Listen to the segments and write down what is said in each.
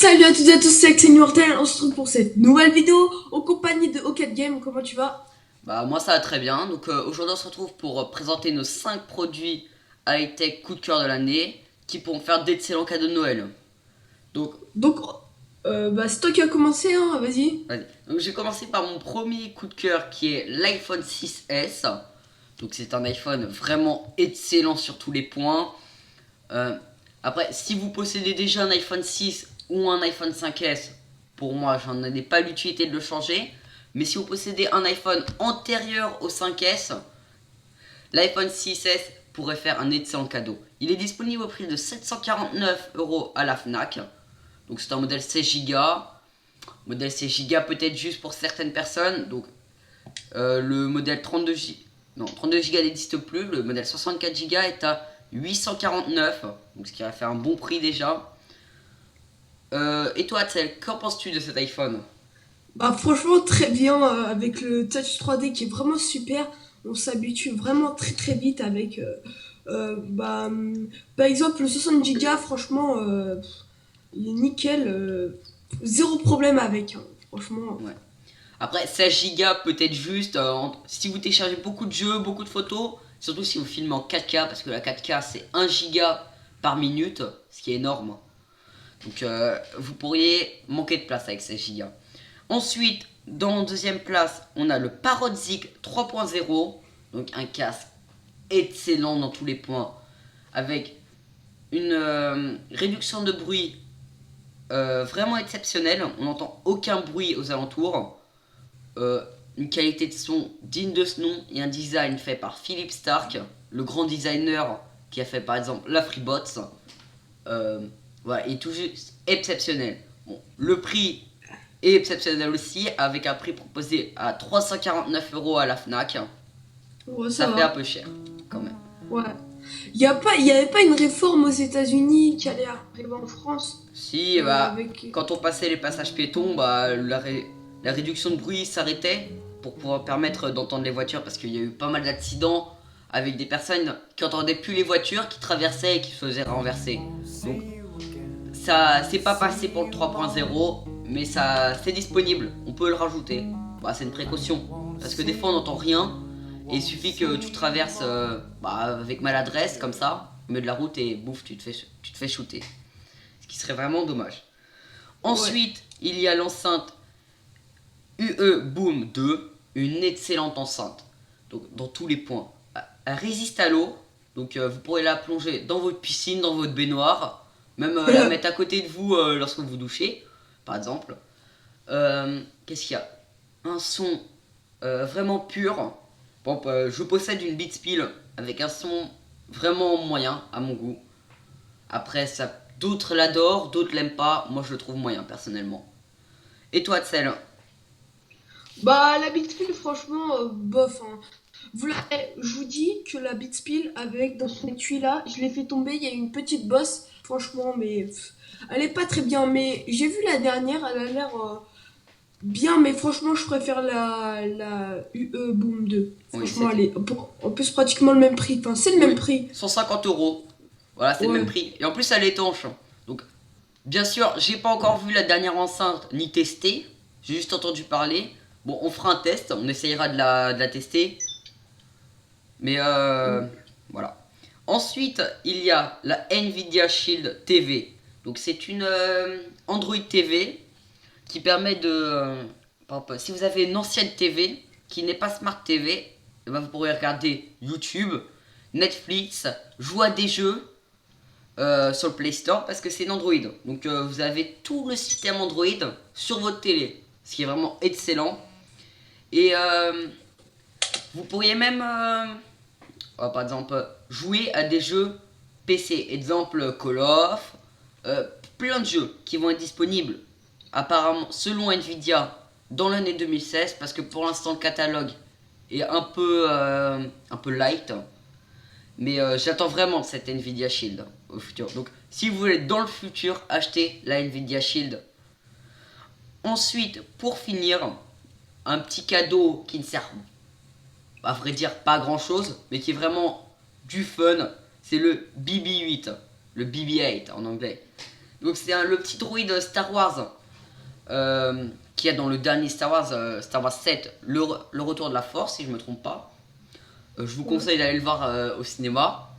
Salut à toutes et à tous, c'est Axel Immortel, on se retrouve pour cette nouvelle vidéo en compagnie de Ocat Game. Comment tu vas? Bah moi ça va très bien, donc aujourd'hui on se retrouve pour présenter nos 5 produits high-tech coup de cœur de l'année qui pourront faire d'excellents cadeaux de Noël. Donc, Donc, c'est toi qui as commencé, hein, vas-y. vas-y. Donc j'ai commencé par mon premier coup de cœur qui est l'iPhone 6S. Donc c'est un iPhone vraiment excellent sur tous les points. Euh, Après, si vous possédez déjà un iPhone 6 ou un iPhone 5S, pour moi j'en ai pas l'utilité de le changer. Mais si vous possédez un iPhone antérieur au 5S, l'iPhone 6S pourrait faire un excellent cadeau. Il est disponible au prix de 749 € à la Fnac. Donc c'est un modèle 16 Go. Modèle 16 Go peut-être juste pour certaines personnes. Donc le modèle 32 Go, non 32 Go n'existe plus. Le modèle 64 Go est à 849. Donc ce qui va faire un bon prix déjà. Et toi Axel, qu'en penses-tu de cet iPhone? Bah franchement très bien, avec le Touch 3D qui est vraiment super. On s'habitue vraiment très très vite avec, par exemple le 60 Go, franchement, il est nickel, zéro problème avec, hein, franchement. Ouais. Après, 16 Go peut-être juste si vous téléchargez beaucoup de jeux, beaucoup de photos, surtout si vous filmez en 4K, parce que la 4K c'est 1 giga par minute, ce qui est énorme. Donc vous pourriez manquer de place avec 16 Go. Ensuite, dans deuxième place, on a le Parrot Zig 3.0, donc un casque excellent dans tous les points, avec une réduction de bruit vraiment exceptionnelle. On n'entend aucun bruit aux alentours. Euh, une qualité de son digne de ce nom et un design fait par Philippe Stark, le grand designer qui a fait par exemple la Freebots. Voilà, il est tout juste exceptionnel. Bon, le prix est exceptionnel aussi, avec un prix proposé à 349 € à la Fnac. Ouais, ça Ça fait un va. peu cher quand même. Ouais. Il y avait pas une réforme aux États-Unis qui allait arriver en France, Si, bah, avec. quand on passait les passages piétons, bah, la réduction de bruit s'arrêtait pour pouvoir permettre d'entendre les voitures parce qu'il y a eu pas mal d'accidents avec des personnes qui entendaient plus les voitures, qui traversaient et qui se faisaient renverser. Donc ça c'est pas passé pour le 3.0, mais ça c'est disponible, on peut le rajouter. Bah, c'est une précaution parce que des fois on n'entend rien et il suffit que tu traverses avec maladresse comme ça au milieu de la route et bouffe tu te fais shooter. Ce qui serait vraiment dommage. Ouais. Ensuite, il y a l'enceinte UE Boom 2, une excellente enceinte. Donc dans tous les points. Elle résiste à l'eau, donc vous pourrez la plonger dans votre piscine, dans votre baignoire, même la mettre à côté de vous lorsque vous douchez, par exemple. Qu'est-ce qu'il y a? Un son vraiment pur. Bon, je possède une Beats Pill avec un son vraiment moyen à mon goût. Après, ça, d'autres l'adorent, d'autres l'aiment pas. Moi, je le trouve moyen personnellement. Et toi, Tsel? Bah, la Bitspill, franchement, bof, hein. Je vous dis que la Bitspill, avec dans son étui là, je l'ai fait tomber, il y a une petite bosse, franchement, mais elle est pas très bien. Mais j'ai vu la dernière, elle a l'air bien, mais franchement, je préfère la UE Boom 2. Oui, Franchement, elle est en plus pratiquement le même prix. Enfin, c'est le même oui, prix. 150 €. Voilà, c'est le même Ouais. prix. Et en plus, elle est étanche. Donc, bien sûr, j'ai pas encore vu la dernière enceinte ni testé. J'ai juste entendu parler. Bon, on fera un test, on essayera de la tester. Mais voilà. Ensuite, il y a la Nvidia Shield TV. Donc, c'est une Android TV qui permet de. Par exemple, si vous avez une ancienne TV qui n'est pas Smart TV, eh ben vous pourrez regarder YouTube, Netflix, jouer à des jeux sur le Play Store parce que c'est une Android. Donc vous avez tout le système Android sur votre télé, ce qui est vraiment excellent. Et vous pourriez même, par exemple, jouer à des jeux PC. Exemple Call of, plein de jeux qui vont être disponibles apparemment selon Nvidia dans l'année 2016 parce que pour l'instant le catalogue est un peu light, mais j'attends vraiment cette Nvidia Shield au futur. Donc si vous voulez dans le futur acheter la Nvidia Shield. Ensuite, pour finir, un petit cadeau qui ne sert à vrai dire pas grand chose mais qui est vraiment du fun, c'est le BB8, le BB8 en anglais. Donc c'est le petit droïde Star Wars qu'il y a dans le dernier Star Wars 7, le retour de la Force, si je me trompe pas. Je vous Ouais. conseille d'aller le voir au cinéma.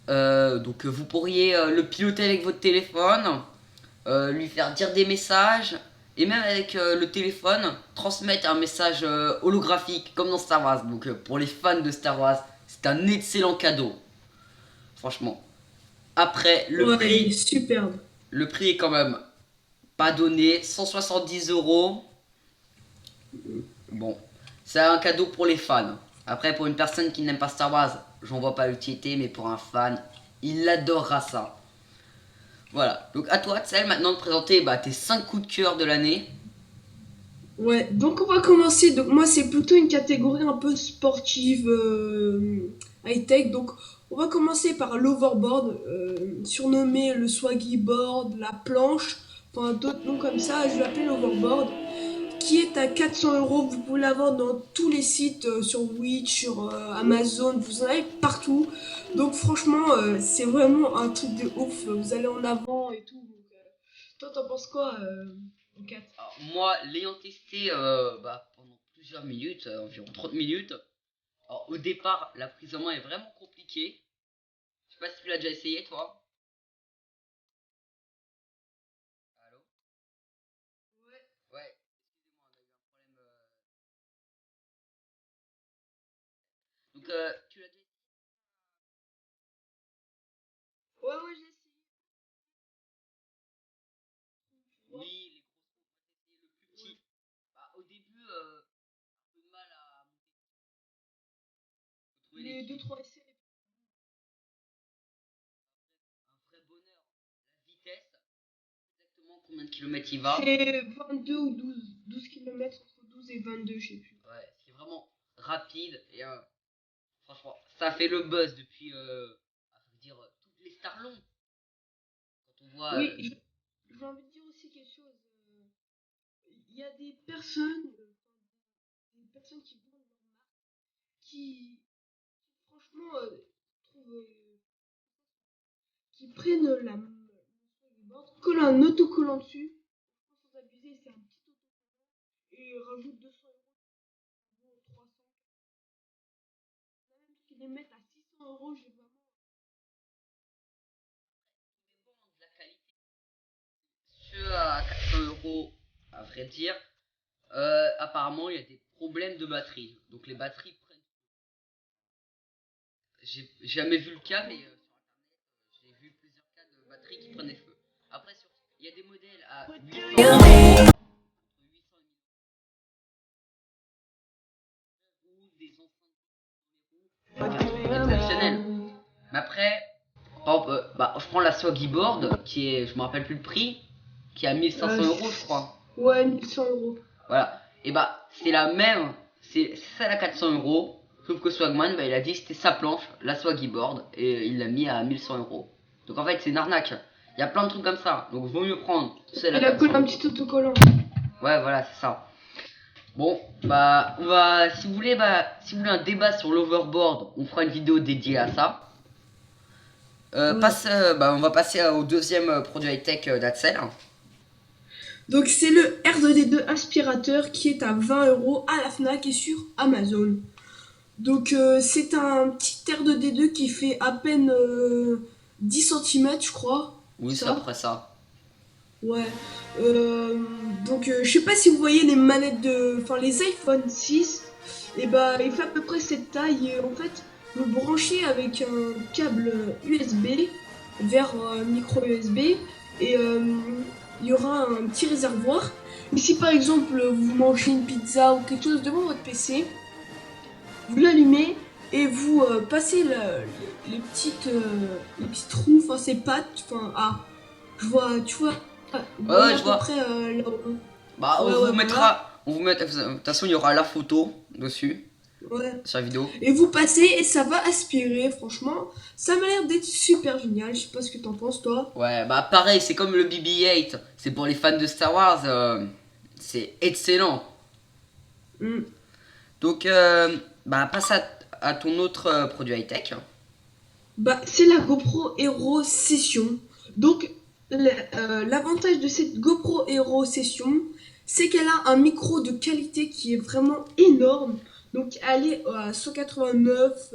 Donc vous pourriez le piloter avec votre téléphone, lui faire dire des messages, et même avec le téléphone, transmettre un message holographique comme dans Star Wars. Donc pour les fans de Star Wars, c'est un excellent cadeau, franchement. Après, Ouais, il est superbe. le prix est quand même pas donné, 170 €. Bon, c'est un cadeau pour les fans. Après, pour une personne qui n'aime pas Star Wars, j'en vois pas l'utilité, mais pour un fan, il adorera ça. Voilà, donc à toi, Axel, maintenant de présenter tes 5 coups de cœur de l'année. Ouais, donc on va commencer. Donc moi c'est plutôt une catégorie un peu sportive, high-tech. Donc on va commencer par l'overboard, surnommé le swaggy board, la planche, enfin d'autres noms comme ça. Je l'appelle l'overboard, qui est à 400 €. Vous pouvez l'avoir dans tous les sites, sur Wish, sur Amazon, vous en avez partout. Donc franchement, c'est vraiment un truc de ouf. Vous allez en avant et tout. Donc, toi t'en penses quoi, Kat? Alors, moi, l'ayant testé pendant plusieurs minutes, environ 30 minutes, alors, au départ, la prise en main est vraiment compliquée. Je sais pas si tu l'as déjà essayé, toi. Allô? Ouais, excusez-moi, on a eu un problème. Donc, tu l'as déjà essayé? Ouais, ouais, j'ai essayé. Oui, les grosses coupes, moi, j'ai essayé le plus Ouais. petit. Au début, un peu de mal à monter, faut trouver Les deux l'équilibre. trois essais. Un vrai bonheur. La vitesse, exactement combien de kilomètres il va. C'est 22 ou 12 km, entre 12 et 22, je sais plus. Ouais, c'est vraiment rapide et franchement, ça fait le buzz depuis, je veux dire, toutes les Starlons. Quand on voit, Oui, j'ai envie de dire aussi quelque chose. Il y a des personnes qui vendent leur marque, qui franchement, trouvent, qui prennent le board, collent un autocollant dessus, franchement, sans abuser, c'est un petit autocollant, et rajoutent 200 €, 300, même qui les mettent à 600 €, j'ai vraiment. tout dépend de la qualité. Ceux à 400 € à vrai dire, apparemment il y a des problèmes de batterie. Donc les batteries prennent. J'ai jamais vu le cas, mais sur internet, j'ai vu plusieurs cas de batteries qui prenaient feu. Après, il y a des modèles à 800 €, entre 800 et 1000 € ou des enceintes dans les roues exceptionnelles. Mais après, par exemple, je prends la Soggy Board qui est, je me rappelle plus le prix, qui est à 1500 € je crois. Ouais, 1100 €. Voilà. Et c'est la même, c'est celle à 400 €. Sauf que Swagman, il a dit que c'était sa planche, la Swaggy Board, et il l'a mis à 1100 €. Donc en fait, c'est une arnaque. Il y a plein de trucs comme ça. Donc vaut mieux prendre celle à Il a collé 400 un euros. petit autocollant. Ouais, voilà, c'est ça. Bon, si vous voulez un débat sur l'overboard, on fera une vidéo dédiée à ça. Ouais. On va passer au deuxième produit high-tech d'Axel. Donc c'est le R2D2 aspirateur qui est à 20 € à la Fnac et sur Amazon. Donc c'est un petit R2D2 qui fait à peine 10 cm, je crois. Oui, c'est Ça. après ça. Ouais. Donc je sais pas si vous voyez les manettes enfin les iPhone 6. Et bah il fait à peu près cette taille. Et en fait, vous le branchez avec un câble USB vers micro USB. Et il y aura un petit réservoir. Et si par exemple vous mangez une pizza ou quelque chose devant votre PC, vous l'allumez et vous passez les petits trous, enfin ces pattes, enfin tu vois, vous Ouais, voyez ouais, à je peu vois. près là où. On Ouais, vous ouais, voilà. mettra. De toute façon, il y aura la photo dessus, Ouais. sur la vidéo. Et vous passez et ça va aspirer, franchement. Ça m'a l'air d'être super génial. Je sais pas ce que t'en penses, toi. Ouais, pareil, c'est comme le BB-8. C'est pour les fans de Star Wars. C'est excellent. Hmm. Donc, passe à ton autre produit high-tech. Bah, c'est la GoPro Hero Session. Donc, L'avantage de cette GoPro Hero Session, c'est qu'elle a un micro de qualité qui est vraiment énorme. Donc elle est à 189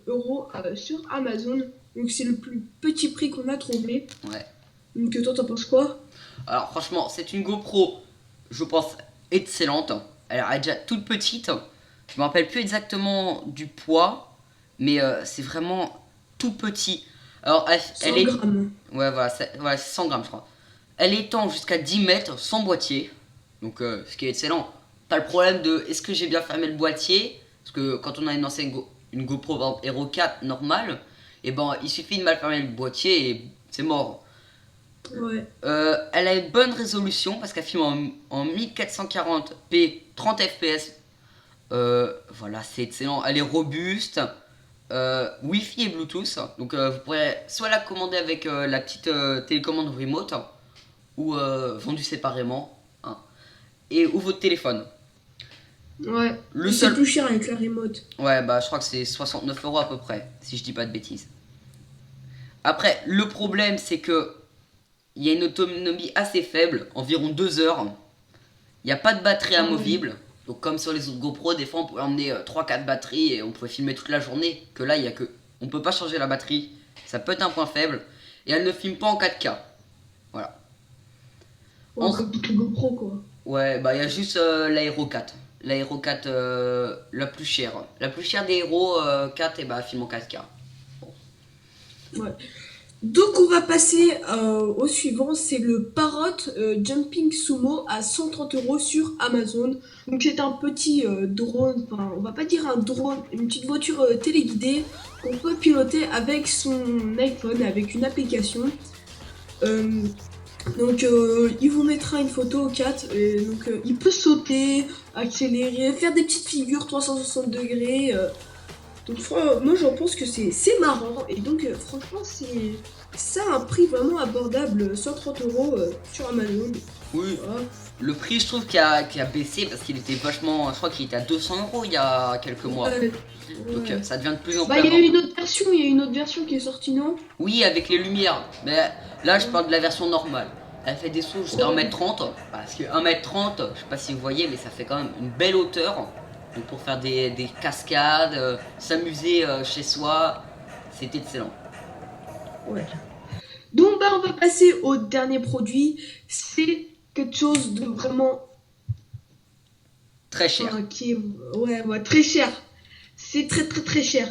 euros sur Amazon. Donc c'est le plus petit prix qu'on a trouvé. Ouais. Donc toi t'en penses quoi? Alors franchement, c'est une GoPro, je pense, excellente. Elle est déjà toute petite. Je me rappelle plus exactement du poids, mais c'est vraiment tout petit. Alors elle 100 est... grammes. Ouais, voilà, c'est 100 grammes, je crois. Elle étend jusqu'à 10 mètres sans boîtier. Donc, ce qui est excellent. Pas le problème de est-ce que j'ai bien fermé le boîtier. Parce que quand on a une ancienne une GoPro par exemple, Hero 4 normale, et ben il suffit de mal fermer le boîtier et c'est mort. Ouais. Elle a une bonne résolution parce qu'elle filme en 1440p 30 fps. Voilà, c'est excellent. Elle est robuste. Wi-Fi et Bluetooth. Donc vous pourrez soit la commander avec la petite télécommande remote ou vendue séparément. Hein, et ou votre téléphone. Ouais. Le C'est seul. plus cher avec la remote. Ouais, bah je crois que c'est 69 euros à peu près, si je dis pas de bêtises. Après, le problème c'est que il y a une autonomie assez faible, environ 2 heures. Il n'y a pas de batterie Ah ouais. amovible. Donc comme sur les autres GoPro, des fois on pouvait emmener 3-4 batteries et on pouvait filmer toute la journée. Que là, il y a que... On peut pas changer la batterie. Ça peut être un point faible. Et elle ne filme pas en 4K. Voilà. Ouais, comme toutes les GoPro quoi. Ouais, bah il y a juste l'Aero 4. L'Aero 4 la plus chère. La plus chère des Hero 4 et bah filme en 4K. Ouais. Donc on va passer au suivant, c'est le Parrot Jumping Sumo à 130 euros sur Amazon. Donc c'est un petit drone, enfin on va pas dire un drone, une petite voiture téléguidée qu'on peut piloter avec son iPhone, avec une application. Euh, donc il vous mettra une photo au 4, et donc il peut sauter, accélérer, faire des petites figures 360 degrés. Donc moi j'en pense que c'est marrant et donc franchement c'est ça un prix vraiment abordable, 130 euros sur Amazon. Oui, Voilà. le prix je trouve qu'il a baissé parce qu'il était vachement... Je crois qu'il était à 200 euros il y a quelques mois. Ouais, Donc ouais. ça devient de plus en plus Bah il y a abordable. une autre version, il y a une autre version qui est sortie non? Oui, avec les lumières. Mais là, je parle de la version normale. Elle fait des sauts jusqu'à 1m30. Parce que 1m30, je sais pas si vous voyez, mais ça fait quand même une belle hauteur. Donc pour faire des cascades, s'amuser chez soi, c'est excellent. Ouais. Donc bah on va passer au dernier produit, c'est quelque chose de vraiment Très cher. qui est ouais, très cher. C'est très très très cher.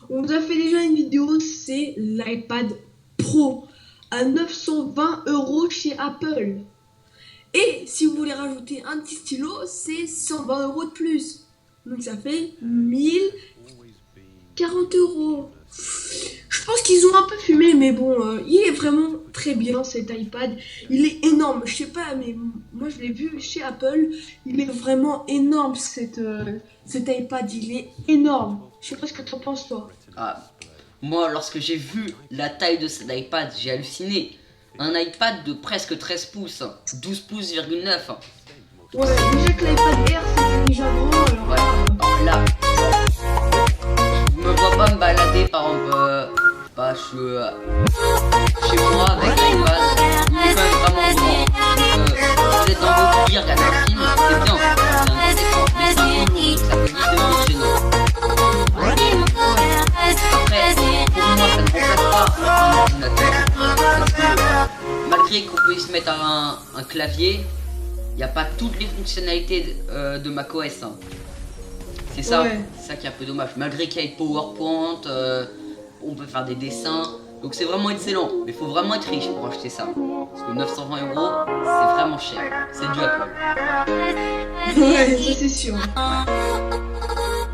On vous a fait déjà une vidéo, c'est l'iPad Pro à 920 euros chez Apple. Et si vous voulez rajouter un petit stylo, c'est 120 euros de plus. Donc ça fait 1040 euros. Je pense qu'ils ont un peu fumé, mais bon, il est vraiment très bien cet iPad. Il est énorme. Je sais pas, mais moi je l'ai vu chez Apple. Il est vraiment énorme cet iPad. Il est énorme. Je sais pas ce que t'en penses toi. Ah, moi, lorsque j'ai vu la taille de cet iPad, j'ai halluciné. Un iPad de presque 13 pouces, 12 pouces,9. Ouais, déjà que l'iPad Air c'était déjà grand. Alors Ouais. Alors là, je me vois pas me balader par exemple, je sais pas, je suis chez moi avec l'iPad, il est quand même vraiment grand. Donc, vous êtes dans votre lit, regardez un film, c'est bien, c'est un grand écran, mais c'est un peu lourd, donc ça peut vite devenir gênant. Après, pour moi, ça ne remplace pas un ordinateur, parce que malgré qu'on puisse mettre un clavier, il n'y a pas toutes les fonctionnalités de macOS. Hein. C'est ça, Ouais. c'est ça qui est un peu dommage. Malgré qu'il y ait PowerPoint, on peut faire des dessins. Donc c'est vraiment excellent. Mais il faut vraiment être riche pour acheter ça. Parce que 920 euros, c'est vraiment cher. C'est du Apple. Ouais, ça c'est sûr.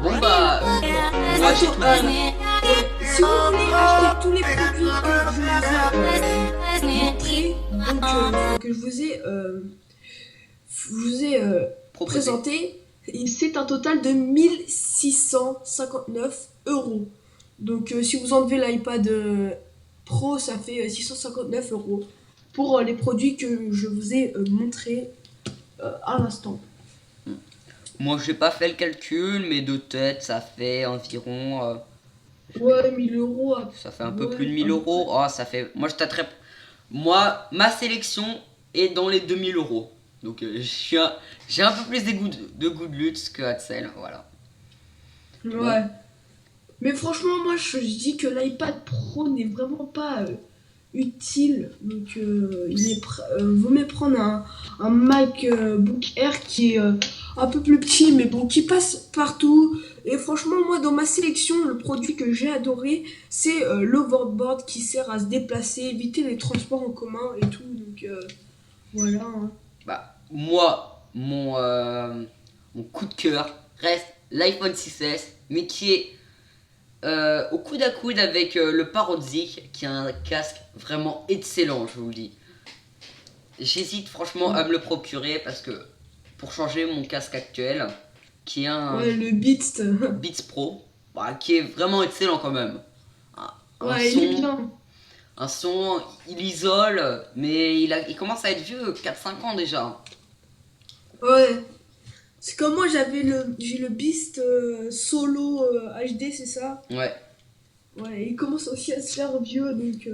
Bon bah, moi j'ai tout dit. Si vous voulez acheter tous les produits que je vous ai Proposé. présenté, et c'est un total de 1659 euros. Donc si vous enlevez l'iPad Pro, ça fait 659 euros pour les produits que je vous ai montrés à l'instant. Moi j'ai pas fait le calcul, mais de tête ça fait environ... Ouais, 1000 euros. ça fait un peu Ouais, plus de 1000 euros. Oh, ça fait... Moi je tâterais... Moi, ma sélection est dans les 2000 euros. Donc j'ai un peu plus de goût de luxe que Axel, voilà. Bon, Ouais. Mais franchement, moi, je dis que l'iPad Pro n'est vraiment pas utile. Donc, vaut mieux prendre un MacBook Air qui est un peu plus petit, mais bon, qui passe partout. Et franchement, moi, dans ma sélection, le produit que j'ai adoré, c'est l'overboard qui sert à se déplacer, éviter les transports en commun et tout. Donc, voilà, hein. bah, moi, mon coup de cœur reste l'iPhone 6S, mais qui est au coude à coude avec le Parrot Zik, qui a un casque vraiment excellent, je vous le dis. J'hésite franchement à me le procurer parce que pour changer mon casque actuel, qui est un Ouais, le Beats. Beats Pro, bah, qui est vraiment excellent quand même. Un Ouais, il est son, bien. un son, il isole, mais il commence à être vieux, 4 5 ans déjà. Ouais. C'est comme moi, j'ai le Beast Solo HD, c'est ça? Ouais. Ouais, il commence aussi à se faire vieux, donc.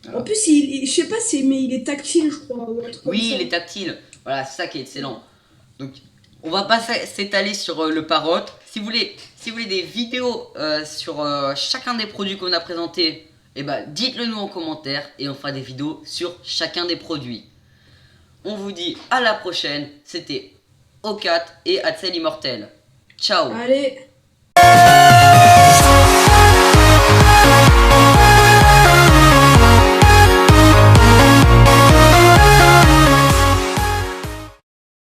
En Alors, plus, je sais pas, mais il est tactile, je crois, ou un truc comme oui, ça. il est tactile. Voilà, c'est ça qui est excellent. Donc, on va pas s'étaler sur le Parrot. Si vous voulez des vidéos sur chacun des produits qu'on a présentés, eh ben, dites-le nous en commentaire et on fera des vidéos sur chacun des produits. On vous dit à la prochaine. C'était Ocat et Axel Immortel. Ciao. Allez.